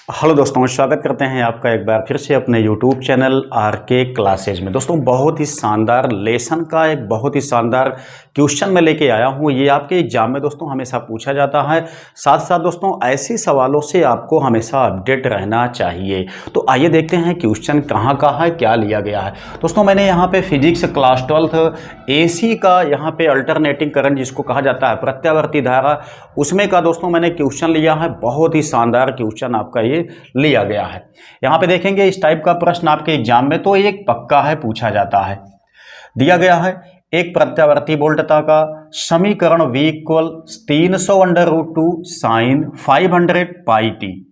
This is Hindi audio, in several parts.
हेलो दोस्तों, स्वागत करते हैं आपका एक बार फिर से अपने YouTube चैनल आरके क्लासेज में। दोस्तों, बहुत ही शानदार लेसन का एक बहुत ही शानदार क्वेश्चन मैं लेके आया हूँ। ये आपके एग्जाम में दोस्तों हमेशा पूछा जाता है। साथ साथ दोस्तों ऐसे सवालों से आपको हमेशा अपडेट रहना चाहिए। तो आइए देखते हैं क्वेश्चन कहाँ का है, क्या लिया गया है। दोस्तों, मैंने यहाँ पे फिजिक्स क्लास 12 AC का यहाँ पे अल्टरनेटिंग करंट जिसको कहा जाता है प्रत्यावर्ती धारा, उसमें का दोस्तों मैंने क्वेश्चन लिया है। बहुत ही शानदार क्वेश्चन आपका ये लिया गया है। यहां पे देखेंगे इस टाइप का प्रश्न आपके एग्जाम में तो एक पक्का है, पूछा जाता है। दिया गया है एक प्रत्यावर्ती वोल्टता का समीकरण V equal 300√2 sin 500 pi T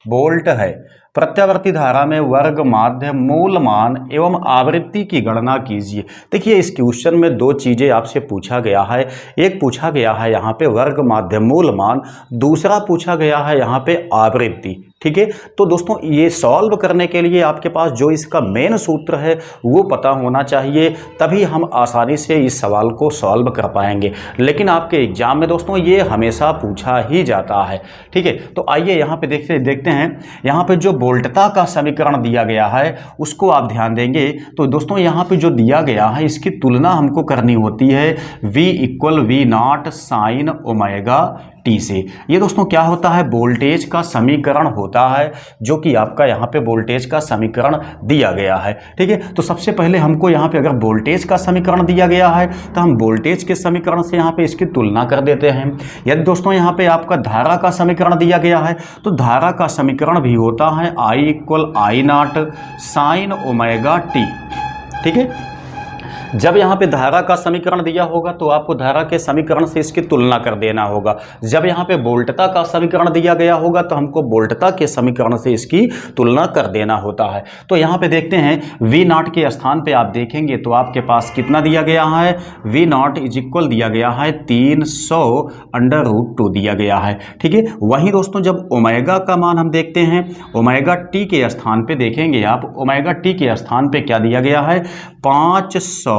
volt है। प्रत्यावर्ती धारा में वर्ग माध्य मूल मान एवं आवृत्ति की गणना कीजिए। देखिए, इस क्वेश्चन में दो चीजें आपसे पूछा गया है। एक पूछा गया है यहाँ पे वर्ग माध्य मूल मान, दूसरा पूछा गया है यहाँ पे आवृत्ति। ठीक है, तो दोस्तों ये सॉल्व करने के लिए आपके पास जो इसका मेन सूत्र है वो पता होना चाहिए, तभी हम आसानी से इस सवाल को सॉल्व कर पाएंगे। लेकिन आपके एग्जाम में दोस्तों ये हमेशा पूछा ही जाता है। ठीक है, तो आइए यहाँ पे देखते हैं। यहाँ पे जो वोल्टता का समीकरण दिया गया है उसको आप ध्यान देंगे तो दोस्तों यहाँ पे जो दिया गया है इसकी तुलना हमको करनी होती है V equal V0 sine omega T से। ये दोस्तों क्या होता है, वोल्टेज का समीकरण होता है, जो कि आपका यहाँ पे वोल्टेज का समीकरण दिया गया है। ठीक है, तो सबसे पहले हमको यहाँ पे अगर वोल्टेज का समीकरण दिया गया है तो हम वोल्टेज के समीकरण से यहाँ पे इसकी तुलना कर देते हैं। यदि दोस्तों यहाँ पे आपका धारा का समीकरण दिया गया है तो धारा का समीकरण भी होता है I equal I0 sine omega T. ठीक है, जब यहाँ पे धारा का समीकरण दिया होगा तो आपको धारा के समीकरण से इसकी तुलना कर देना होगा। जब यहाँ पे वोल्टता का समीकरण दिया गया होगा तो हमको वोल्टता के समीकरण से इसकी तुलना कर देना होता है। तो यहाँ पे देखते हैं V0 के स्थान पे आप देखेंगे तो आपके पास कितना दिया गया है, V0 इज इक्वल दिया गया है 300√2 दिया गया है। ठीक है, वहीं दोस्तों जब ओमेगा का मान हम देखते हैं, ओमेगा टी के स्थान पे देखेंगे आप, ओमेगा टी के स्थान पे क्या दिया गया है, 500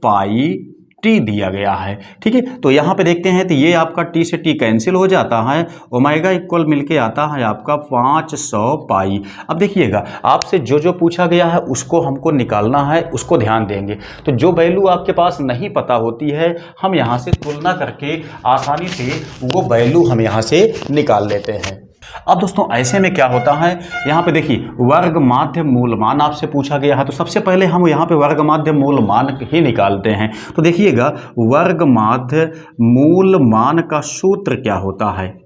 पाई टी दिया गया है। ठीक है, तो यहाँ पे देखते हैं तो ये आपका टी से टी कैंसिल हो जाता है, ओमेगा इक्वल मिलके आता है आपका 500 पाई। अब देखिएगा आपसे जो जो पूछा गया है उसको हमको निकालना है, उसको ध्यान देंगे। तो जो वैल्यू आपके पास नहीं पता होती है हम यहाँ से तुलना करके आसानी से वो वैल्यू हम यहाँ से निकाल लेते हैं। अब दोस्तों ऐसे में क्या होता है, यहाँ पे देखिए वर्ग माध्य मूल मान आपसे पूछा गया है तो सबसे पहले हम यहाँ पे वर्ग माध्य मूल मान ही निकालते हैं। तो देखिएगा वर्ग माध्य मूल मान का सूत्र क्या होता है,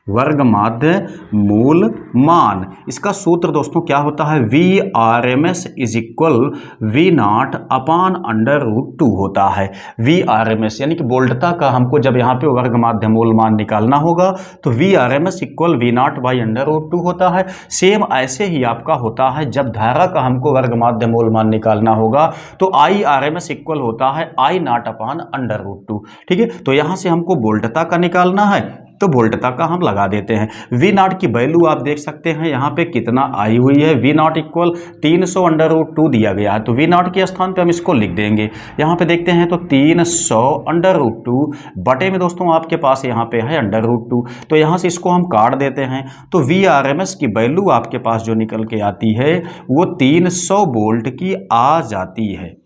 वर्ग माध्य मूल मान, इसका सूत्र दोस्तों क्या होता है, VRMS इज इक्वल V0 अपान √2 होता है। VRMS यानी कि वोल्टता का हमको जब यहाँ पे वर्ग माध्य मूल मान निकालना होगा तो VRMS इक्वल V0 बाई √2 होता है। सेम ऐसे ही आपका होता है जब धारा का हमको वर्ग माध्य मूल मान निकालना होगा तो IRMS इक्वल होता है I0 अपान √2। ठीक है, तो यहाँ से हमको वोल्टता का निकालना है तो वोल्टता का हम लगा देते हैं। V0 की वैल्यू आप देख सकते हैं यहाँ पे कितना आई हुई है, V0 इक्वल 300√2 दिया गया है। तो V0 के स्थान पे हम इसको लिख देंगे। यहाँ पे देखते हैं तो 300√2 बटे में दोस्तों आपके पास यहाँ पे है √2, तो यहाँ से इसको हम काट देते हैं। तो VRMS की वैल्यू आपके पास जो निकल के आती है वो 300 वोल्ट की आ जाती है।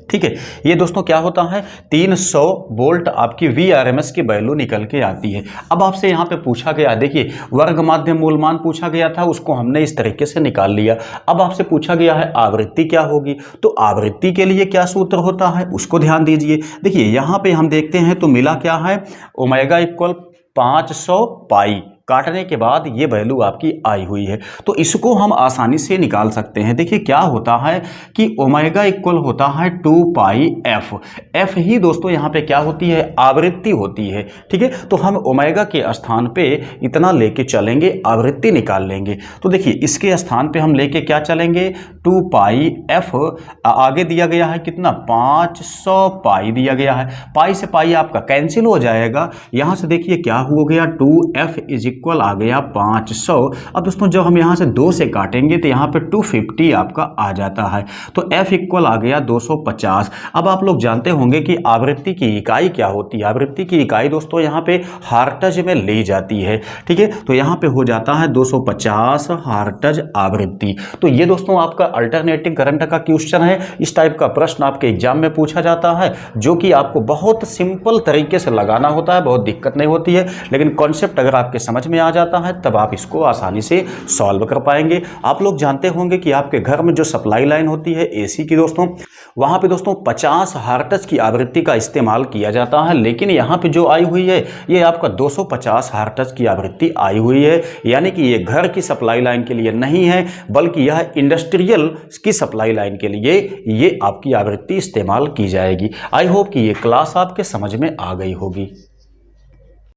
ठीक है, ये दोस्तों क्या होता है, 300 वोल्ट आपकी VRMS की वैल्यू निकल के आती है। अब आपसे यहाँ पे पूछा गया, देखिए वर्ग माध्य मूल मान पूछा गया था, उसको हमने इस तरीके से निकाल लिया। अब आपसे पूछा गया है आवृत्ति क्या होगी, तो आवृत्ति के लिए क्या सूत्र होता है उसको ध्यान दीजिए। देखिए यहाँ पे हम देखते हैं तो मिला क्या है, ओमेगा इक्वल 500 पाई, काटने के बाद ये वैल्यू आपकी आई हुई है तो इसको हम आसानी से निकाल सकते हैं। देखिए क्या होता है कि ओमेगा इक्वल होता है 2 पाई एफ, एफ ही दोस्तों यहाँ पे क्या होती है, आवृत्ति होती है। ठीक है, तो हम ओमेगा के स्थान पे इतना लेके चलेंगे, आवृत्ति निकाल लेंगे। तो देखिए इसके स्थान पे हम लेके क्या चलेंगे, 2 पाई एफ, आगे दिया गया है कितना, 500 पाई दिया गया है। पाई से पाई आपका कैंसिल हो जाएगा, यहाँ से देखिए क्या हो गया, 2f इज इक्वल आ गया 500। अब दोस्तों जब हम यहाँ से 2 से काटेंगे तो यहाँ पे 250 आपका आ जाता है, तो F इक्वल आ गया 250। अब आप लोग जानते होंगे कि आवृत्ति की इकाई क्या होती है। आवृत्ति की इकाई दोस्तों यहाँ पे हर्ट्ज में ली जाती है, ठीक है। तो यहाँ पे हो जाता है 250 हर्ट्ज आवृत्ति। तो ये दोस्तों आपका अल्टरनेटिंग करंट का क्वेश्चन है। इस टाइप का प्रश्न आपके एग्जाम में पूछा जाता है, जो कि आपको बहुत सिंपल तरीके से लगाना होता है, बहुत दिक्कत नहीं होती है, लेकिन कॉन्सेप्ट अगर आपके समझ में आ जाता है तब आप इसको आसानी से सॉल्व कर पाएंगे। आप लोग जानते होंगे कि आपके घर में जो सप्लाई लाइन होती है एसी की दोस्तों, वहां पे दोस्तों 50 हर्ट्ज की आवृत्ति का इस्तेमाल किया जाता है, लेकिन यहाँ पे जो आई हुई है ये आपका 250 हर्ट्ज की आवृत्ति आई हुई है, यानी कि ये घर की सप्लाई लाइन के लिए नहीं है, बल्कि यह इंडस्ट्रियल की सप्लाई लाइन के लिए ये आपकी आवृत्ति इस्तेमाल की जाएगी। आई होप कि ये क्लास आपके समझ में आ गई होगी।